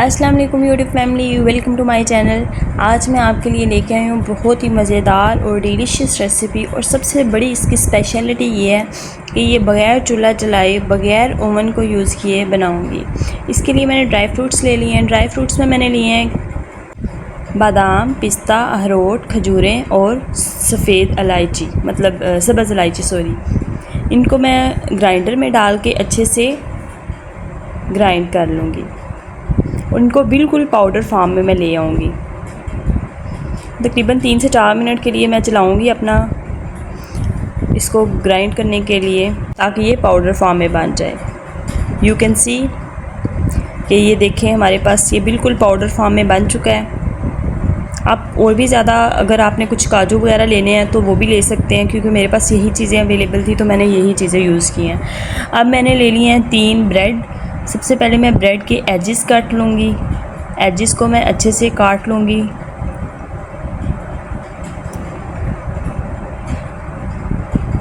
अस्सलाम वालेकुम YouTube family, welcome to my channel. आज मैं आपके लिए लेके आई हूँ बहुत ही मज़ेदार और डिलीशियस रेसिपी। और सबसे बड़ी इसकी स्पेशलिटी ये है कि ये बग़ैर चूल्हा जलाए, बग़ैर ओवन को यूज़ किए बनाऊँगी। इसके लिए मैंने ड्राई फ्रूट्स ले लिए हैं। ड्राई फ्रूट्स में मैंने लिए हैं बादाम, पिस्ता, अखरोट, खजूरें और सफ़ेद इलायची, मतलब सब्ज़ इलायची सॉरी। इनको मैं ग्राइंडर में डाल के अच्छे से ग्राइंड कर लूँगी। उनको बिल्कुल पाउडर फॉर्म में मैं ले आऊँगी। तकरीबन 3 से 4 मिनट के लिए मैं चलाऊँगी अपना इसको ग्राइंड करने के लिए, ताकि ये पाउडर फॉर्म में बन जाए। यू कैन सी कि ये देखें हमारे पास ये बिल्कुल पाउडर फॉर्म में बन चुका है। आप और भी ज़्यादा अगर आपने कुछ काजू वगैरह लेने हैं तो वो भी ले सकते हैं, क्योंकि मेरे पास यही चीज़ें अवेलेबल थी तो मैंने यही चीज़ें यूज़ की हैं। अब मैंने ले लिए हैं 3 ब्रेड। सबसे पहले मैं ब्रेड के एजेस काट लूँगी। एजेस को मैं अच्छे से काट लूँगी।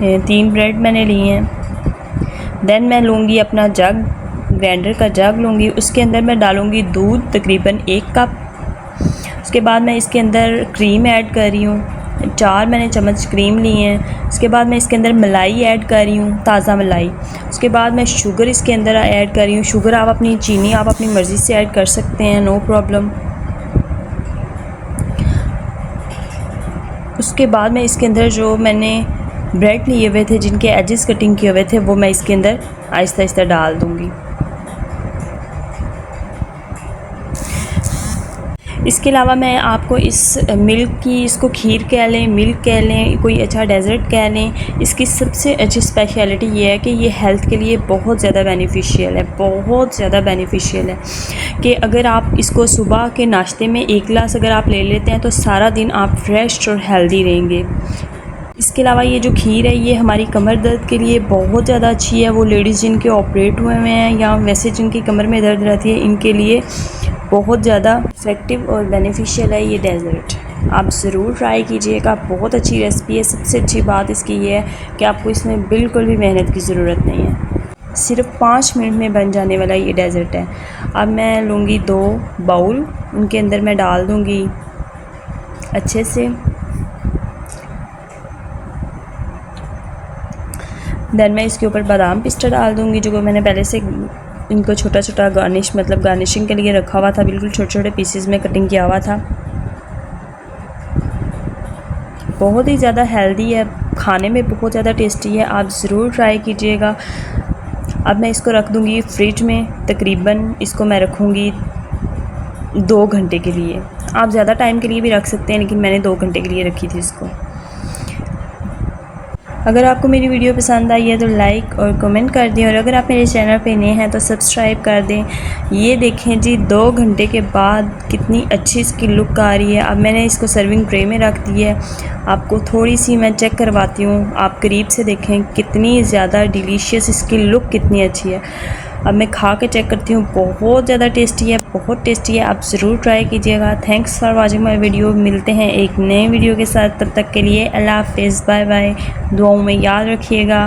ये 3 ब्रेड मैंने लिए हैं। देन मैं लूँगी अपना जग, ग्राइंडर का जग लूँगी। उसके अंदर मैं डालूँगी दूध तकरीबन 1 कप। उसके बाद मैं इसके अंदर क्रीम ऐड कर रही हूँ। 4 मैंने चम्मच क्रीम ली हैं। उसके बाद मैं इसके अंदर मलाई ऐड कर रही हूँ, ताज़ा मलाई। उसके बाद मैं शुगर इसके अंदर ऐड कर रही हूँ। शुगर आप अपनी चीनी आप अपनी मर्ज़ी से ऐड कर सकते हैं, नो प्रॉब्लम। उसके बाद मैं इसके अंदर जो मैंने ब्रेड लिए हुए थे, जिनके एजेस कटिंग किए हुए थे, वो मैं इसके अंदर आहिस्ता आहिस्ता डाल दूँगी। इसके अलावा मैं आपको इस मिल्क की, इसको खीर कह लें, मिल्क कह लें, कोई अच्छा डेज़र्ट कह लें, इसकी सबसे अच्छी स्पेशलिटी ये है कि ये हेल्थ के लिए बहुत ज़्यादा बेनिफिशियल है, बहुत ज़्यादा बेनिफिशियल है। कि अगर आप इसको सुबह के नाश्ते में 1 गिलास अगर आप ले लेते हैं तो सारा दिन आप फ्रेश और हेल्दी रहेंगे। इसके अलावा ये जो खीर है ये हमारी कमर दर्द के लिए बहुत ज़्यादा अच्छी है। वो लेडीज़ जिनके ऑपरेट हुए हैं या वैसे जिनकी कमर में दर्द रहती है, इनके लिए बहुत ज़्यादा इफ़ेक्टिव और बेनिफिशियल है ये डेज़र्ट। आप ज़रूर ट्राई कीजिएगा, बहुत अच्छी रेसिपी है। सबसे अच्छी बात इसकी ये है कि आपको इसमें बिल्कुल भी मेहनत की ज़रूरत नहीं है, सिर्फ 5 मिनट में बन जाने वाला ये डेज़र्ट है। अब मैं लूँगी 2 बाउल, उनके अंदर मैं डाल दूँगी अच्छे से। देन मैं इसके ऊपर बादाम पिस्ता डाल दूँगी, जो मैंने पहले से इनको छोटा छोटा गार्निशिंग के लिए रखा हुआ था। बिल्कुल छोटे छोटे पीसेस में कटिंग किया हुआ था। बहुत ही ज़्यादा हेल्दी है, खाने में बहुत ज़्यादा टेस्टी है, आप ज़रूर ट्राई कीजिएगा। अब मैं इसको रख दूँगी फ्रिज में। तकरीबन इसको मैं रखूँगी 2 घंटे के लिए। आप ज़्यादा टाइम के लिए भी रख सकते हैं, लेकिन मैंने 2 घंटे के लिए रखी थी इसको। अगर आपको मेरी वीडियो पसंद आई है तो लाइक और कमेंट कर दें, और अगर आप मेरे चैनल पे नए हैं तो सब्सक्राइब कर दें। ये देखें जी, 2 घंटे के बाद कितनी अच्छी इसकी लुक आ रही है। अब मैंने इसको सर्विंग ट्रे में रख दी है। आपको थोड़ी सी मैं चेक करवाती हूँ, आप करीब से देखें कितनी ज़्यादा डिलीशियस इसकी लुक कितनी अच्छी है। अब मैं खा के चेक करती हूँ, बहुत ज़्यादा टेस्टी है, बहुत टेस्टी है। आप ज़रूर ट्राई कीजिएगा। Thanks for watching my video. मिलते हैं एक नए वीडियो के साथ, तब तक के लिए अल्लाह हाफ़िज़, बाय बाय। दुआओं में याद रखिएगा।